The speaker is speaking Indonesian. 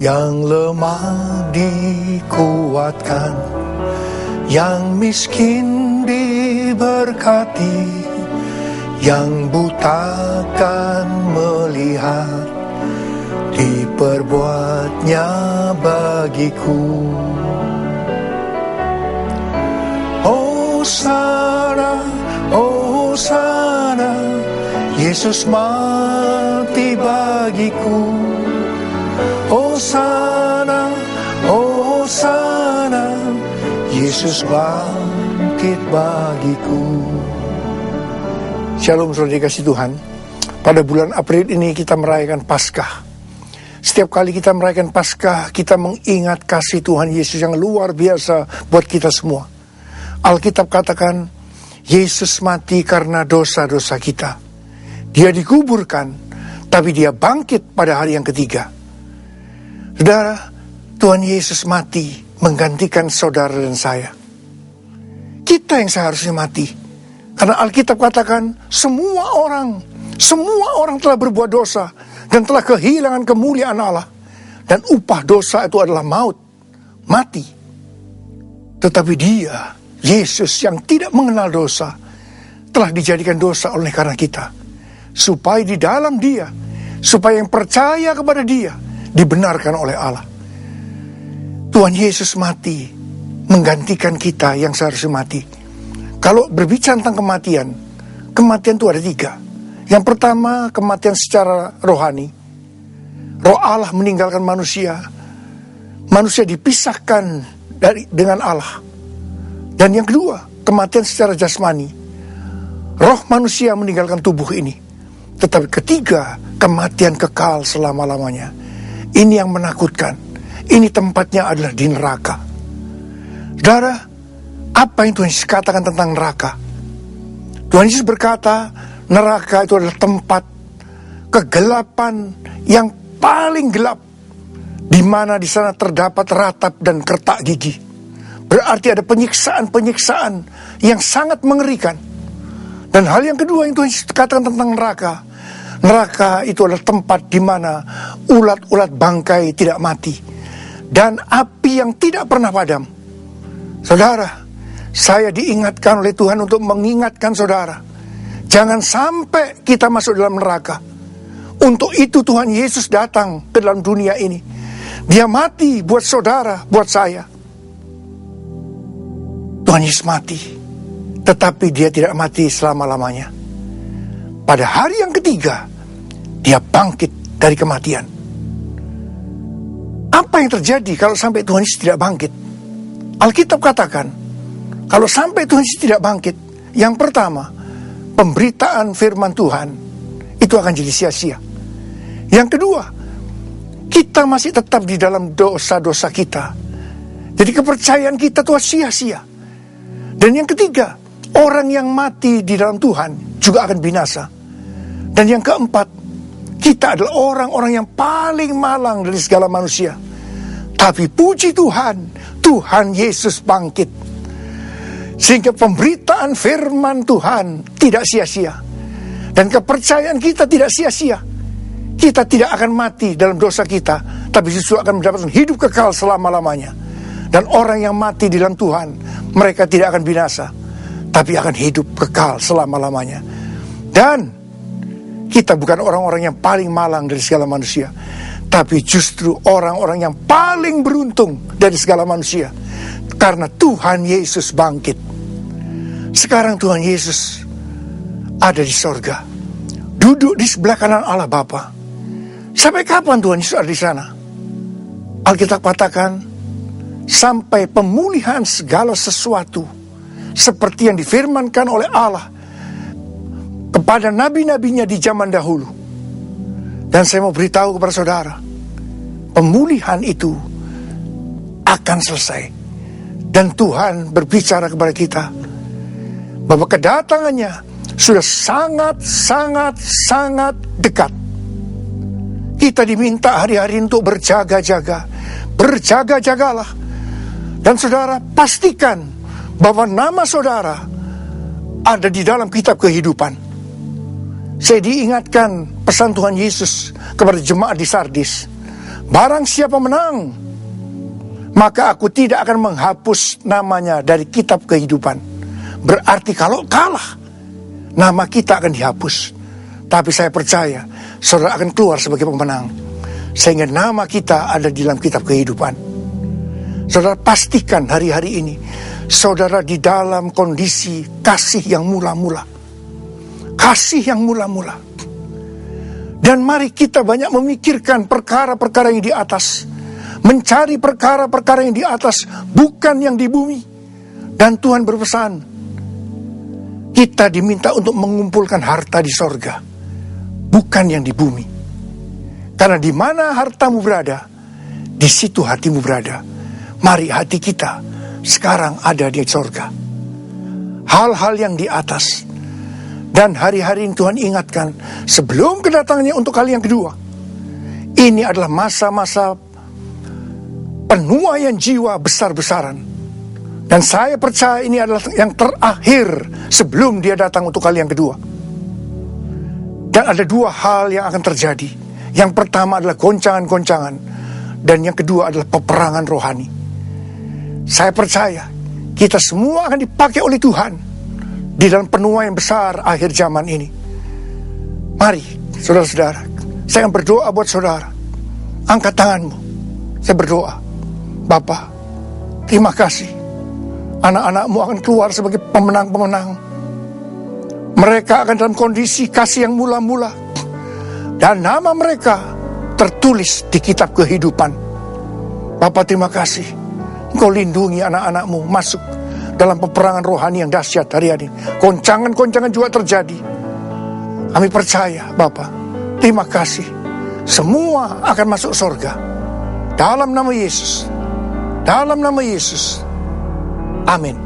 Yang lemah dikuatkan, yang miskin diberkati, yang butakan melihat, diperbuatnya bagiku. Hosana, Hosana, Yesus mati bagiku. Hosana, Hosana, Yesus bangkit bagiku. Shalom saudara dikasih Tuhan. Pada bulan April ini kita merayakan Paskah. Setiap kali kita merayakan Paskah, kita mengingat kasih Tuhan Yesus yang luar biasa buat kita semua. Alkitab katakan, Yesus mati karena dosa-dosa kita. Dia dikuburkan, tapi dia bangkit pada hari yang ketiga. Saudara, Tuhan Yesus mati menggantikan saudara dan saya. Kita yang seharusnya mati. Karena Alkitab katakan, semua orang telah berbuat dosa dan telah kehilangan kemuliaan Allah. Dan upah dosa itu adalah maut, mati. Tetapi dia, Yesus yang tidak mengenal dosa, telah dijadikan dosa oleh karena kita. Supaya di dalam dia, supaya yang percaya kepada dia, dibenarkan oleh Allah. Tuhan Yesus mati menggantikan kita yang seharusnya mati. Kalau berbicara tentang kematian itu ada 3. Yang pertama, kematian secara rohani. Roh Allah meninggalkan manusia. Manusia dipisahkan dengan Allah. Dan yang kedua, kematian secara jasmani. Roh manusia meninggalkan tubuh ini. Tetapi ketiga, kematian kekal selama-lamanya. Ini yang menakutkan. Ini tempatnya adalah di neraka. Saudara, apa yang Tuhan Yesus katakan tentang neraka? Tuhan Yesus berkata, neraka itu adalah tempat kegelapan yang paling gelap, di mana di sana terdapat ratap dan kertak gigi. Berarti ada penyiksaan-penyiksaan yang sangat mengerikan. Dan hal yang kedua yang Tuhan Yesus katakan tentang neraka, neraka itu adalah tempat di mana ulat-ulat bangkai tidak mati dan api yang tidak pernah padam. Saudara, saya diingatkan oleh Tuhan untuk mengingatkan saudara, jangan sampai kita masuk dalam neraka. Untuk itu Tuhan Yesus datang ke dalam dunia ini. Dia mati buat saudara, buat saya. Tuhan Yesus mati, tetapi dia tidak mati selama-lamanya. Pada hari yang ketiga, dia bangkit dari kematian. Apa yang terjadi kalau sampai Tuhan Yesus tidak bangkit? Alkitab katakan, kalau sampai Tuhan Yesus tidak bangkit, yang pertama, pemberitaan firman Tuhan itu akan jadi sia-sia. Yang kedua, kita masih tetap di dalam dosa-dosa kita. Jadi kepercayaan kita itu sia-sia. Dan yang ketiga, orang yang mati di dalam Tuhan juga akan binasa. Dan yang keempat, kita adalah orang-orang yang paling malang dari segala manusia. Tapi puji Tuhan, Tuhan Yesus bangkit. Sehingga pemberitaan firman Tuhan tidak sia-sia. Dan kepercayaan kita tidak sia-sia. Kita tidak akan mati dalam dosa kita, tapi justru akan mendapatkan hidup kekal selama-lamanya. Dan orang yang mati di dalam Tuhan, mereka tidak akan binasa, tapi akan hidup kekal selama-lamanya. Dan kita bukan orang-orang yang paling malang dari segala manusia, tapi justru orang-orang yang paling beruntung dari segala manusia. Karena Tuhan Yesus bangkit. Sekarang Tuhan Yesus ada di sorga, duduk di sebelah kanan Allah Bapa. Sampai kapan Tuhan Yesus ada di sana? Alkitab katakan, sampai pemulihan segala sesuatu, seperti yang difirmankan oleh Allah kepada nabi-nabinya di zaman dahulu. Dan saya mau beritahu kepada saudara, pemulihan itu akan selesai. Dan Tuhan berbicara kepada kita bahwa kedatangannya sudah sangat dekat. Kita diminta hari-hari untuk berjaga-jaga. Berjaga-jagalah. Dan saudara, pastikan bahwa nama saudara ada di dalam kitab kehidupan. Saya diingatkan pesan Tuhan Yesus kepada jemaat di Sardis. Barang siapa menang, maka aku tidak akan menghapus namanya dari kitab kehidupan. Berarti kalau kalah, nama kita akan dihapus. Tapi saya percaya saudara akan keluar sebagai pemenang, sehingga nama kita ada di dalam kitab kehidupan. Saudara pastikan hari-hari ini saudara di dalam kondisi kasih yang mula-mula. Kasih yang mula-mula. Dan mari kita banyak memikirkan perkara-perkara yang di atas. Mencari perkara-perkara yang di atas, bukan yang di bumi. Dan Tuhan berpesan, kita diminta untuk mengumpulkan harta di sorga, bukan yang di bumi. Karena di mana hartamu berada, di situ hatimu berada. Mari hati kita sekarang ada di sorga. Hal-hal yang di atas. Dan hari-hari ini Tuhan ingatkan, sebelum kedatangannya untuk kali yang kedua, ini adalah masa-masa penuaian jiwa besar-besaran. Dan saya percaya ini adalah yang terakhir sebelum dia datang untuk kali yang kedua. Dan ada dua hal yang akan terjadi. Yang pertama adalah goncangan-goncangan, dan yang kedua adalah peperangan rohani. Saya percaya kita semua akan dipakai oleh Tuhan di dalam penuaian besar akhir zaman ini. Mari saudara-saudara, saya akan berdoa buat saudara. Angkat tanganmu, saya berdoa. Bapa, terima kasih. Anak-anakmu akan keluar sebagai pemenang-pemenang. Mereka akan dalam kondisi kasih yang mula-mula, dan nama mereka tertulis di kitab kehidupan. Bapa, terima kasih. Engkau lindungi anak-anakmu masuk dalam peperangan rohani yang dahsyat hari ini. Goncangan-goncangan juga terjadi. Kami percaya, Bapa. Terima kasih. Semua akan masuk surga. Dalam nama Yesus. Dalam nama Yesus. Amin.